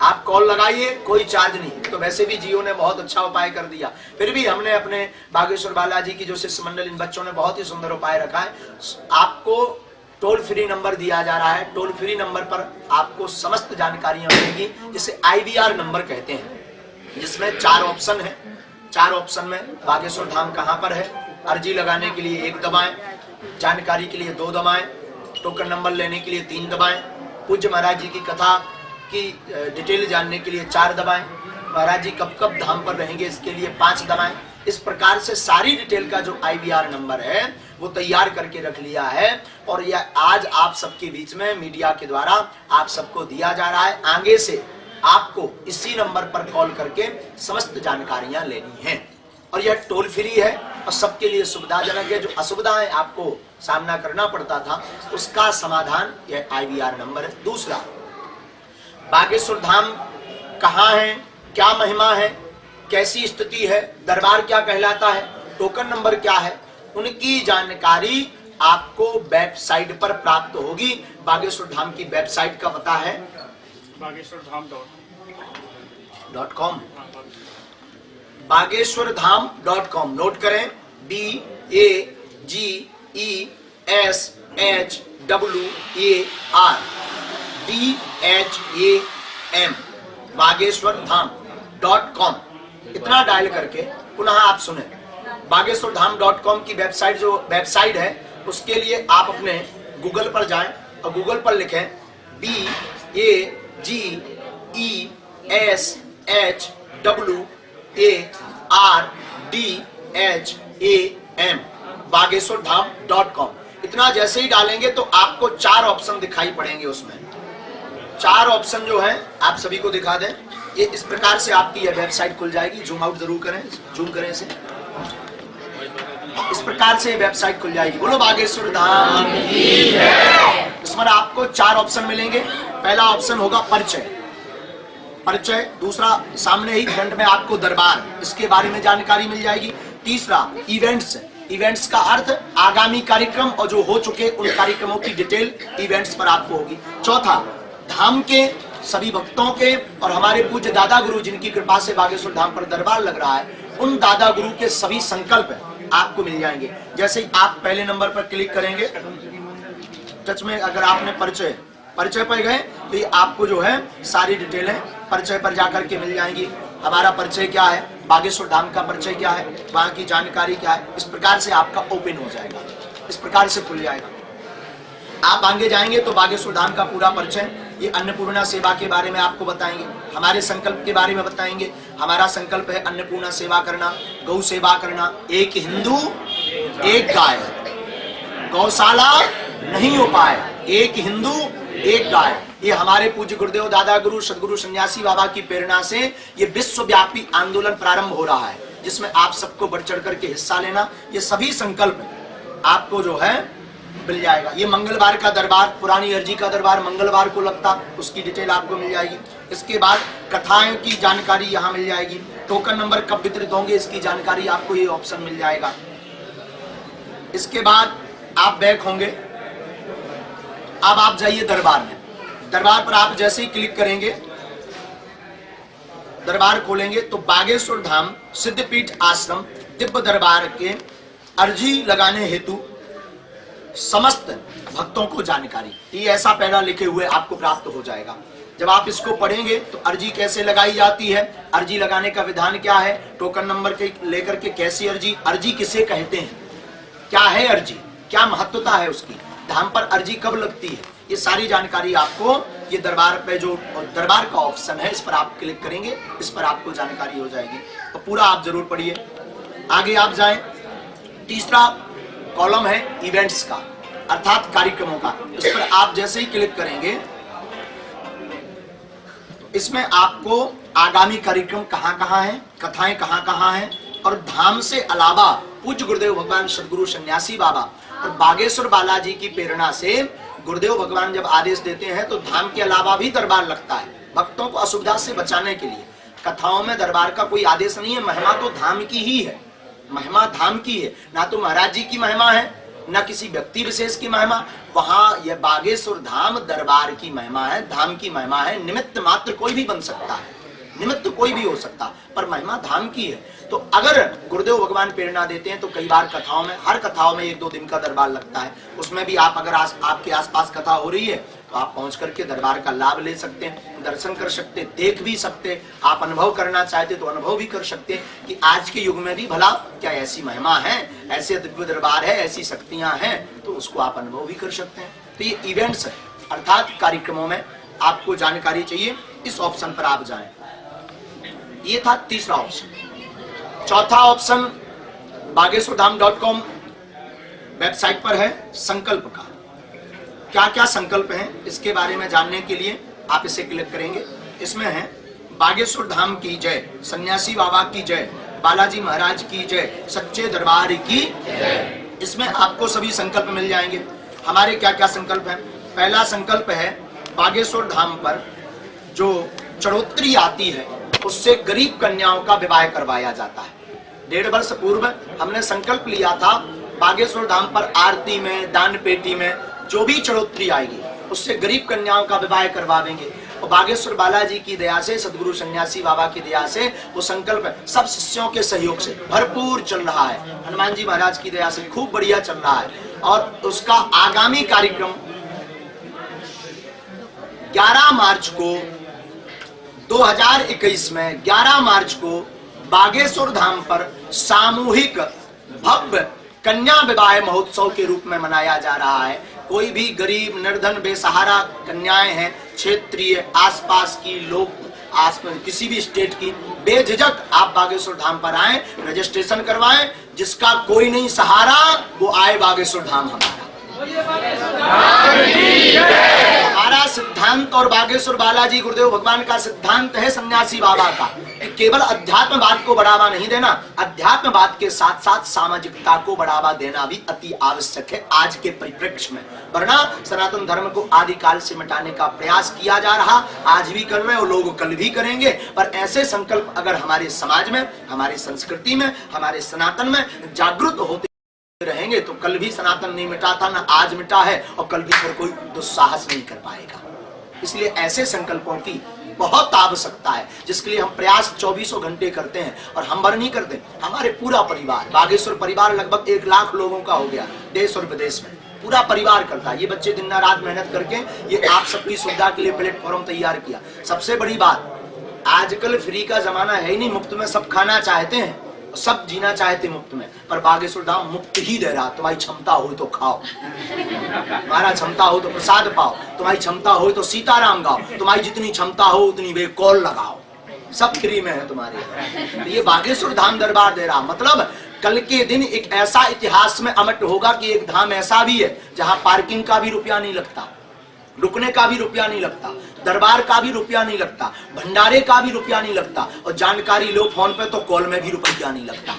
आप कॉल लगाइए, कोई चार्ज नहीं। तो वैसे भी जियो ने बहुत अच्छा उपाय कर दिया, फिर भी हमने अपने बागेश्वर बालाजी की जो शिष्य मंडल, इन बच्चों ने बहुत ही सुंदर उपाय रखा है। आपको टोल फ्री नंबर दिया जा रहा है, टोल फ्री नंबर पर आपको समस्त जानकारियां मिलेंगी, जिसे IVR नंबर कहते हैं, जिसमें 4 ऑप्शन है। 4 ऑप्शन में बागेश्वर धाम कहां पर है, अर्जी लगाने के लिए 1 दबाएं, जानकारी के लिए 2 दबाएं, टोकन नंबर लेने के लिए 3 दबाएं, पूज्य महाराज जी की कथा की डिटेल जानने के लिए 4 दबाएं, महाराज जी कब कब धाम पर रहेंगे इसके लिए 5 दबाएं। इस प्रकार से सारी डिटेल का जो IVR नंबर है वो तैयार करके रख लिया है, और यह आज आप सबके बीच में मीडिया के द्वारा आप सबको दिया जा रहा है। आगे से आपको इसी नंबर पर कॉल करके समस्त जानकारियां लेनी है, और यह टोल फ्री है और सबके लिए सुविधाजनक है। जो असुविधाएं आपको सामना करना पड़ता था उसका समाधान यह IVR नंबर है। दूसरा, बागेश्वर धाम कहाँ है, क्या महिमा है, कैसी स्थिति है, दरबार क्या कहलाता है, टोकन नंबर क्या है, उनकी जानकारी आपको वेबसाइट पर प्राप्त होगी। बागेश्वर धाम की वेबसाइट का पता है बागेश्वरधाम.com, बागेश्वरधाम.com नोट करें, BAGESWARDHAM, बागेश्वरधाम.com। इतना डायल करके पुनः आप सुने, बागेश्वरधाम.com की वेबसाइट जो वेबसाइट है उसके लिए आप अपने गूगल पर जाएं और गूगल पर लिखें BAGESWARDHAM, बागेश्वरधाम.com। इतना जैसे ही डालेंगे तो आपको 4 ऑप्शन दिखाई पड़ेंगे। उसमें 4 ऑप्शन जो है आप सभी को दिखा दें। ये इस प्रकार से आपकी यह वेबसाइट खुल जाएगी। जूम आउट जरूर करें, जूम करें इसे। इस प्रकार से वेबसाइट खुल जाएगी। बोलो बागेश्वर धाम की जय। इसमें आपको 4 ऑप्शन मिलेंगे। पहला ऑप्शन होगा परिचय, परिचय। दूसरा, सामने ही फ्रंट में आपको दरबार, इसके बारे में जानकारी मिल जाएगी। तीसरा, इवेंट्स, इवेंट्स का अर्थ आगामी कार्यक्रम और जो हो चुके उन कार्यक्रमों की डिटेल इवेंट्स पर आपको होगी। चौथा, धाम के सभी भक्तों के और हमारे पूज्य दादा गुरु जिनकी कृपा से बागेश्वर धाम पर दरबार लग रहा है, उन दादा गुरु के सभी संकल्प आपको मिल जाएंगे। जैसे ही आप पहले नंबर पर क्लिक करेंगे, टच में अगर आपने परिचय पर गए तो ये आपको जो है सारी डिटेलें परिचय पर जाकर के मिल जाएंगी। हमारा परिचय क्या है, बागेश्वर धाम का परिचय क्या है, वहां की जानकारी क्या है, इस प्रकार से आपका ओपन हो जाएगा, इस प्रकार से खुल जाएगा। आप आगे जाएंगे तो बागेश्वर धाम का पूरा परिचय, ये अन्नपूर्णा सेवा के बारे में आपको बताएंगे, हमारे संकल्प के बारे में बताएंगे। हमारा संकल्प है अन्नपूर्णा सेवा करना, गौ सेवा करना, एक हिंदू एक गाय, गौशाला नहीं हो पाए, एक हिंदू एक गाय। ये हमारे पूज्य गुरुदेव दादा गुरु सदगुरु सन्यासी बाबा की प्रेरणा से ये विश्वव्यापी आंदोलन प्रारंभ हो रहा है, जिसमें आप सबको बढ़ चढ़ करके हिस्सा लेना। ये सभी संकल्प आपको जो है मिल जाएगा। ये मंगलवार का दरबार, पुरानी अर्जी का दरबार मंगलवार को लगता, उसकी डिटेल आपको मिल जाएगी। इसके बाद कथाएं की जानकारी यहाँ मिल जाएगी। टोकन नंबर कब वितरित होंगे इसकी जानकारी आपको ये ऑप्शन मिल जाएगा। इसके बाद आप बैक होंगे, अब आप जाइए दरबार में। दरबार पर आप जैसे ही क्लिक करेंगे, दरबार खोलेंगे तो बागेश्वर धाम सिद्धपीठ आश्रम दिव्य दरबार के अर्जी लगाने हेतु समस्त भक्तों को जानकारी, ये ऐसा पहला लिखे हुए आपको प्राप्त हो जाएगा। जब आप इसको पढ़ेंगे तो अर्जी कैसे लगाई जाती है, अर्जी लगाने का विधान क्या है, टोकन नंबर के लेकर के कैसी अर्जी, अर्जी किसे कहते हैं, क्या है अर्जी, क्या महत्वता है उसकी, धाम पर अर्जी कब लगती है, ये सारी जानकारी आपको ये दरबार पे जो दरबार का ऑप्शन है इस पर आप क्लिक करेंगे, इस पर आपको जानकारी हो जाएगी। तो पूरा आप जरूर पढ़िए। आगे आप जाएं, तीसरा कॉलम है इवेंट्स का, अर्थात कार्यक्रमों का। इस पर आप जैसे ही क्लिक करेंगे, इसमें आपको आगामी कार्यक्रम कहां कहां है, कथाएं कहां कहां हैं, और धाम से अलावा पूज्य गुरुदेव भगवान सदगुरु सन्यासी बाबा और बागेश्वर बालाजी की प्रेरणा से गुरुदेव भगवान जब आदेश देते हैं तो धाम के अलावा भी दरबार लगता है भक्तों को असुविधा से बचाने के लिए। कथाओं में दरबार का कोई आदेश नहीं है, महिमा तो धाम की ही है, महिमा धाम की है। ना तो महाराज जी की महिमा है न किसी व्यक्ति विशेष की महिमा। वहां यह बागेश्वर धाम दरबार की महिमा है, धाम की महिमा है। निमित्त मात्र कोई भी बन सकता है, निमित्त कोई भी हो सकता, पर महिमा धाम की है। तो अगर गुरुदेव भगवान प्रेरणा देते हैं तो कई बार कथाओं में, हर कथाओं में 1-2 दिन का दरबार लगता है, उसमें भी आप अगर आपके आसपास कथा हो रही है तो आप पहुंच करके दरबार का लाभ ले सकते हैं, दर्शन कर सकते, देख भी सकते। आप अनुभव करना चाहते तो अनुभव भी कर सकते हैं कि आज के युग में भी भला क्या ऐसी महिमा है, ऐसे दिव्य दरबार है, ऐसी शक्तियां हैं, तो उसको आप अनुभव भी कर सकते हैं। तो ये इवेंट्स है, अर्थात कार्यक्रमों में आपको जानकारी चाहिए, इस ऑप्शन पर आप जाएं। ये था तीसरा ऑप्शन। चौथा ऑप्शन bageshwarधाम.com वेबसाइट पर है संकल्प का। क्या क्या संकल्प हैं इसके बारे में जानने के लिए आप इसे क्लिक करेंगे। इसमें है बागेश्वर धाम की जय, सन्यासी बाबा की जय, बालाजी महाराज की जय, सच्चे दरबार की जय। इसमें आपको सभी संकल्प मिल जाएंगे। हमारे क्या क्या संकल्प हैं। पहला संकल्प है बागेश्वर धाम पर जो चढ़ोतरी आती है उससे गरीब कन्याओं का विवाह करवाया जाता है। 1.5 वर्ष पूर्व हमने संकल्प लिया था बागेश्वर धाम पर आरती में, दान पेटी में जो भी चढ़ोतरी आएगी उससे गरीब कन्याओं का विवाह करवाएंगे। और बागेश्वर बालाजी की दया से, सदगुरु सन्यासी बाबा की दया से वो संकल्प सब शिष्यों के सहयोग से भरपूर चल रहा है। हनुमान जी महाराज की दया से खूब बढ़िया चल रहा है। और उसका आगामी कार्यक्रम 11 मार्च को 2021 में 11 मार्च को बागेश्वर धाम पर सामूहिक भव्य कन्या विवाह महोत्सव के रूप में मनाया जा रहा है। कोई भी गरीब, निर्धन, बेसहारा कन्याएं हैं, क्षेत्रीय, आसपास की लोग, किसी भी स्टेट की, बेझिझक आप बागेश्वर धाम पर आए, रजिस्ट्रेशन करवाएं। जिसका कोई नहीं सहारा वो आए बागेश्वर धाम। हमारा सिद्धांत और बागेश्वर बालाजी गुरुदेव भगवान का सिद्धांत है सन्यासी बाबा का कि केवल अध्यात्मवाद को बढ़ावा नहीं देना, अध्यात्मवाद के साथ साथ सामाजिकता को बढ़ावा देना भी अति आवश्यक है आज के परिप्रेक्ष्य में। वरना सनातन धर्म को आदिकाल से मिटाने का प्रयास किया जा रहा, आज भी कर रहे हैं और लोग कल भी करेंगे। पर ऐसे संकल्प अगर हमारे समाज में, हमारी संस्कृति में, हमारे सनातन में जागृत होते रहेंगे तो कल भी सनातन नहीं मिटा था, ना आज मिटा है, और कल भी फिर कोई दुस्साहस नहीं कर पाएगा। इसलिए ऐसे संकल्पों की बहुत आवश्यकता है जिसके लिए हम प्रयास 24 घंटे करते हैं। और हम भर नहीं करते, हमारे पूरा परिवार, बागेश्वर परिवार लगभग 1 लाख लोगों का हो गया, देश और विदेश में पूरा परिवार करता है। ये बच्चे दिन रात मेहनत करके ये आप सबकी सुविधा के लिए प्लेटफॉर्म तैयार किया। सबसे बड़ी बात, आजकल फ्री का जमाना है ही नहीं, मुफ्त में सब खाना चाहते हैं, सब जीना चाहते मुफ्त में, पर बागेश्वर धाम मुफ्त ही दे रहा। तुम्हारी क्षमता हो तो खाओ, तुम्हारा क्षमता हो तो प्रसाद पाओ, तुम्हारी क्षमता हो तो सीताराम गाओ, तुम्हारी जितनी क्षमता हो उतनी वे कॉल लगाओ, सब फ्री में है तुम्हारे। तो ये बागेश्वर धाम दरबार दे रहा। मतलब कल के दिन एक ऐसा इतिहास में अमट होगा कि एक धाम ऐसा भी है जहां पार्किंग का भी रुपया नहीं लगता, रुकने का भी रुपया नहीं लगता, दरबार का भी रुपया नहीं लगता, भंडारे का भी रुपया नहीं लगता, और जानकारी लो फोन पे तो कॉल में भी रुपया नहीं लगता।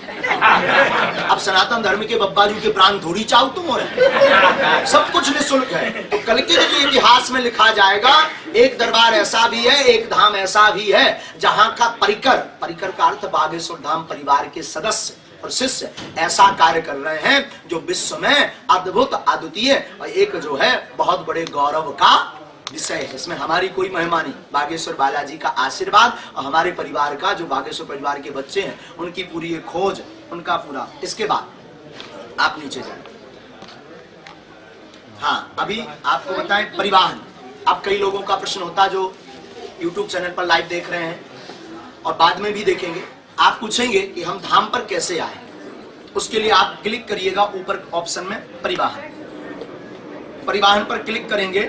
अब सनातन धर्म के बब्बाजू के प्राण थोड़ी चाहो तुम, और सब कुछ निःशुल्क है। तो कल के दिन इतिहास में लिखा जाएगा एक दरबार ऐसा भी है, एक धाम ऐसा भी है जहां का परिकर का अर्थ बागेश्वर धाम परिवार के सदस्य और शिष्य ऐसा कार्य कर रहे हैं जो विश्व में अद्भुत, अद्वितीय और एक जो है बहुत बड़े गौरव का विषय है। इसमें हमारी कोई महिमा नहीं, बागेश्वर बालाजी का आशीर्वाद और हमारे परिवार का, जो बागेश्वर परिवार के बच्चे हैं उनकी पूरी खोज, उनका पूरा। इसके बाद आप नीचे जाए। हाँ, अभी आपको बताएं परिवहन। अब कई लोगों का प्रश्न होता जो YouTube चैनल पर लाइव देख रहे हैं और बाद में भी देखेंगे, आप पूछेंगे कि हम धाम पर कैसे आए। उसके लिए आप क्लिक करिएगा ऊपर ऑप्शन में परिवहन। परिवहन पर क्लिक करेंगे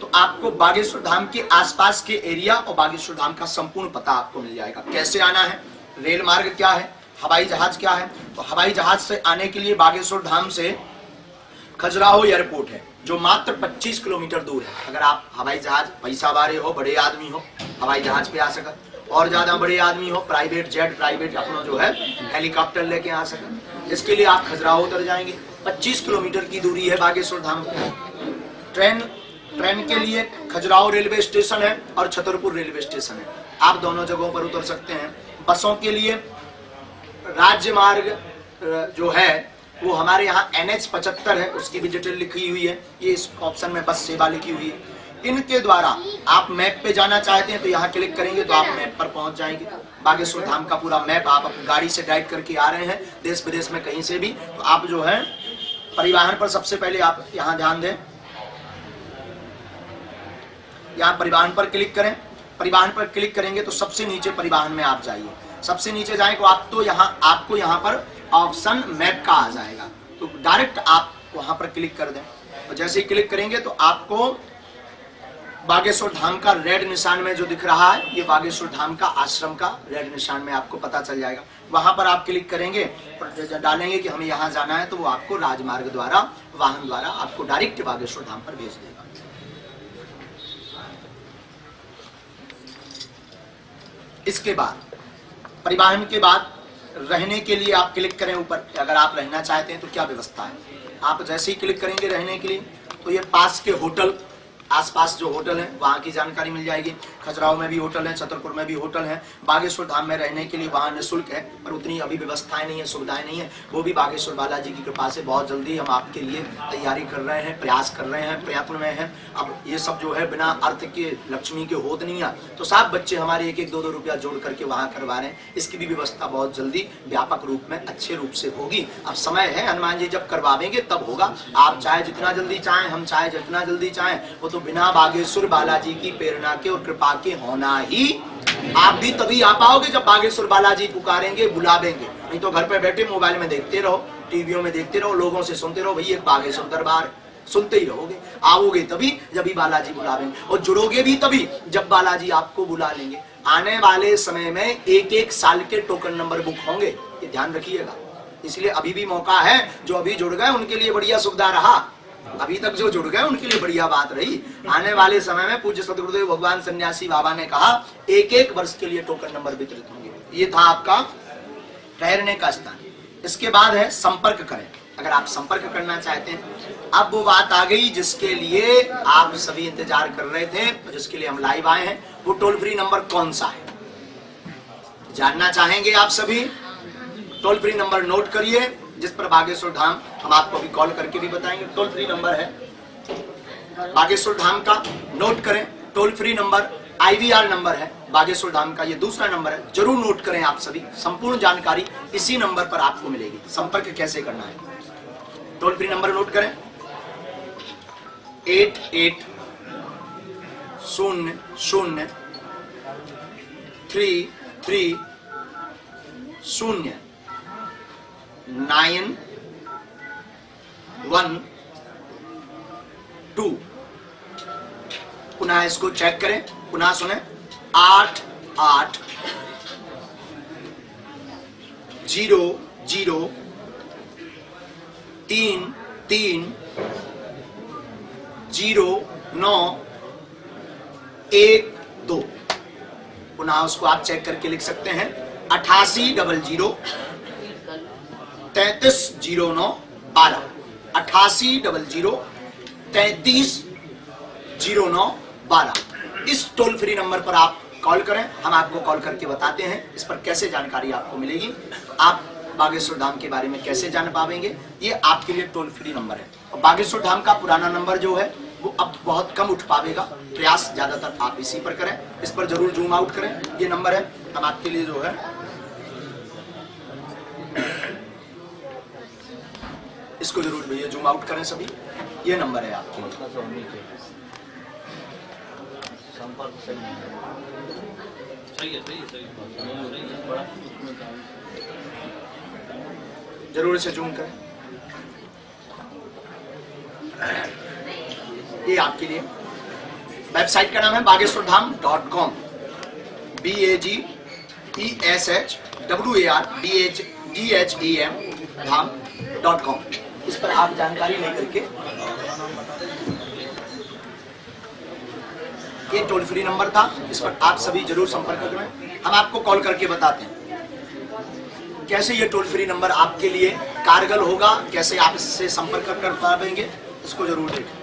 तो आपको बागेश्वर धाम के आसपास के एरिया और बागेश्वर धाम का संपूर्ण पता आपको मिल जाएगा। कैसे आना है, रेल मार्ग क्या है, हवाई जहाज क्या है। तो हवाई जहाज से आने के लिए बागेश्वर धाम से खजुराहो एयरपोर्ट है जो मात्र 25 किलोमीटर दूर है। अगर आप हवाई जहाज, पैसा वाले हो, बड़े आदमी हो, हवाई जहाज पे आ सका, और ज्यादा बड़े आदमी हो, प्राइवेट जेट, प्राइवेट अपना जो है हेलीकॉप्टर लेके आ सका, इसके लिए आप खजुराहो उतर जाएंगे। 25 किलोमीटर की दूरी है बागेश्वर धाम। ट्रेन के लिए खजुराहो रेलवे स्टेशन है और छतरपुर रेलवे स्टेशन है, आप दोनों जगहों पर उतर सकते हैं। बसों के लिए राज्य मार्ग जो है वो हमारे यहाँ NH75 है, उसकी भी डिटेल लिखी हुई है। ये इस ऑप्शन में बस सेवा लिखी हुई है। इनके द्वारा आप मैप पे जाना चाहते हैं तो यहाँ क्लिक करेंगे तो आप मैप पर पहुंच जाएंगे। बागेश्वर धाम का पूरा मैप आप अपनी गाड़ी से डायरेक्ट करके आ रहे हैं देश विदेश में कहीं से भी, तो आप जो है परिवहन पर सबसे पहले आप यहाँ ध्यान दें, यहाँ परिवहन पर क्लिक करें। परिवहन पर क्लिक करेंगे तो सबसे नीचे परिवहन में आप जाइए। सबसे नीचे जाए तो आपको यहाँ पर ऑप्शन मैप का आ जाएगा, तो डायरेक्ट आप वहां पर क्लिक कर दें। और जैसे ही क्लिक करेंगे तो आपको बागेश्वर धाम का रेड निशान में जो दिख रहा है, ये बागेश्वर धाम का आश्रम का रेड निशान में आपको पता चल जाएगा। वहां पर आप क्लिक करेंगे, डालेंगे कि हमें यहाँ जाना है, तो वो आपको राजमार्ग द्वारा, वाहन द्वारा आपको डायरेक्ट बागेश्वर धाम पर भेज देगा। इसके बाद परिवहन के बाद रहने के लिए आप क्लिक करें ऊपर, अगर आप रहना चाहते हैं तो क्या व्यवस्था है। आप जैसे ही क्लिक करेंगे रहने के लिए, तो ये पास के होटल, आसपास जो होटल है वहाँ की जानकारी मिल जाएगी। खजुराहो में भी होटल है, छतरपुर में भी होटल है। बागेश्वर धाम में रहने के लिए वहाँ निःशुल्क है, पर उतनी अभी व्यवस्थाएं नहीं है, सुविधाएं नहीं है। वो भी बागेश्वर बालाजी की कृपा से बहुत जल्दी हम आपके लिए तैयारी कर रहे हैं, प्रयास कर रहे हैं, प्रयत्न में हैं। अब ये सब जो है बिना अर्थ के लक्ष्मी के होत नहीं है, तो सब बच्चे हमारे 1-2 रुपया जोड़ करके वहाँ करवा रहे हैं। इसकी भी व्यवस्था बहुत जल्दी व्यापक रूप में अच्छे रूप से होगी। अब समय है, हनुमान जी जब करवावेंगे तब होगा। आप चाहे जितना जल्दी चाहें, हम चाहे जितना जल्दी चाहें, वो तो बिना बागेश्वर बालाजी की प्रेरणा के और कृपा के होना ही। आप भी तभी आ पाओगे जब बागेश्वर बालाजी पुकारेंगे, बुलावेंगे। नहीं तो घर पे बैठे मोबाइल में देखते रहो, टीवियों में देखते रहो, लोगों से सुनते रहो, भैया बागेश्वर दरबार, सुनते ही रहोगे। आओगे तभी जब भी बालाजी बुलावेंगे, और जुड़ोगे भी तभी जब बालाजी आपको बुला लेंगे। आने वाले समय में 1-1 साल के टोकन नंबर बुक होंगे, ये ध्यान रखिएगा। इसलिए अभी भी मौका है, जो अभी जुड़ गए उनके लिए बढ़िया सुविधा रहा। अभी तक जो जुड़ गए उनके लिए बढ़िया बात रही। आने वाले समय में पूज्य सदगुरुदेव भगवान सन्यासी बाबा ने कहा 1-1 वर्ष के लिए टोकन नंबर वितरित होंगे। ये था आपका ठहरने का स्थान। इसके बाद है संपर्क करें। अगर आप संपर्क करना चाहते हैं, अब वो बात आ गई जिसके लिए आप सभी इंतजार कर रहे थे, जिसके लिए हम लाइव आए हैं। वो टोल फ्री नंबर कौन सा है जानना चाहेंगे आप सभी। टोल फ्री नंबर नोट करिए, जिस पर बागेश्वर धाम हम आपको अभी कॉल करके भी बताएंगे। टोल फ्री नंबर है बागेश्वर धाम का, नोट करें। Toll free number IVR number है बागेश्वर धाम का, ये दूसरा नंबर है, जरूर नोट करें आप सभी। संपूर्ण जानकारी इसी नंबर पर आपको मिलेगी। संपर्क कैसे करना है, टोल फ्री नंबर नोट करें 8800330912। पुनः इसको चेक करें, पुनः सुने 8800330912। पुनः उसको आप चेक करके लिख सकते हैं 8800 330912। 8800 330912। इस टोल फ्री नंबर पर आप कॉल करें, हम आपको कॉल करके बताते हैं इस पर कैसे जानकारी आपको मिलेगी, आप बागेश्वर धाम के बारे में कैसे जान पाएंगे। ये आपके लिए टोल फ्री नंबर है। और बागेश्वर धाम का पुराना नंबर जो है वो अब बहुत कम उठ पाएगा, प्रयास ज्यादातर आप इसी पर करें। इस पर जरूर जूम आउट करें, ये नंबर है। हम आपके लिए जो है इसको जरूर भैया जूम आउट करें सभी, ये नंबर है आपके लिए। जरूर इसे जूम करें, ये आपके लिए। वेबसाइट का नाम है bageshwardham.com, BAGESHWARDHAM धाम.com। इस पर आप जानकारी लेकर के, ये टोल फ्री नंबर था, इस पर आप सभी जरूर संपर्क करें। हम आपको कॉल करके बताते हैं कैसे ये टोल फ्री नंबर आपके लिए कारगर होगा, कैसे आप इससे संपर्क कर पाएंगे, इसको जरूर देखें।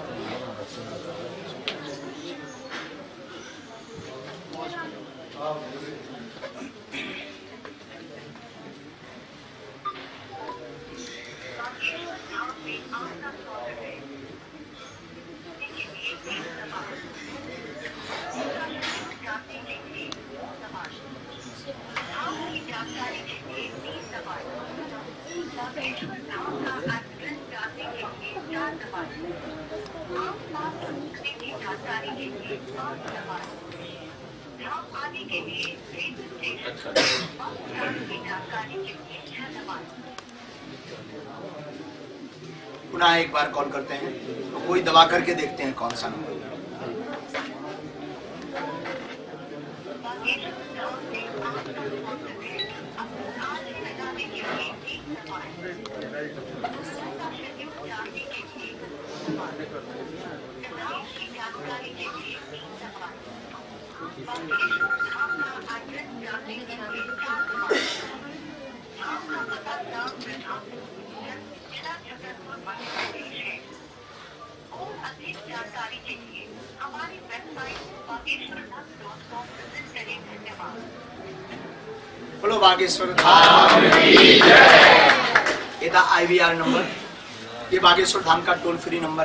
बागेश्वर धाम का एड्रेस जानने के लिए 4 दबाएं। आसपास घूमने की जानकारी के लिए 5 दबाएं। धाम आने के लिए रेलवे स्टेशन बस स्टैंड की जानकारी के लिए 6 दबाएं। पुनः एक बार कॉल करते हैं, तो कोई दबा करके देखते हैं कौन सा नंबर। बागेश्वर धाम से आप संबंधित हैं। अपनी आँख लगाने के लिए 1 दबाएं। यात्रा का शेड्यूल जानने के लिए 2 दबाएं। धाम की जानकारी के लिए 3 दबाएं। बागेश्वर धाम का एड्रेस जानने के लिए 4 दबाएं। धाम का पता ग्राम प्रधान जिला छतरपुर मध्य प्रदेश है। और अधिक जानकारी के लिए हमारी वेबसाइट bageshwartham.com विजिट करें। धन्यवाद। बोलो बागेश्वर धाम की जय। ये था IVR नंबर, ये बागेश्वर धाम का टोल फ्री नंबर है।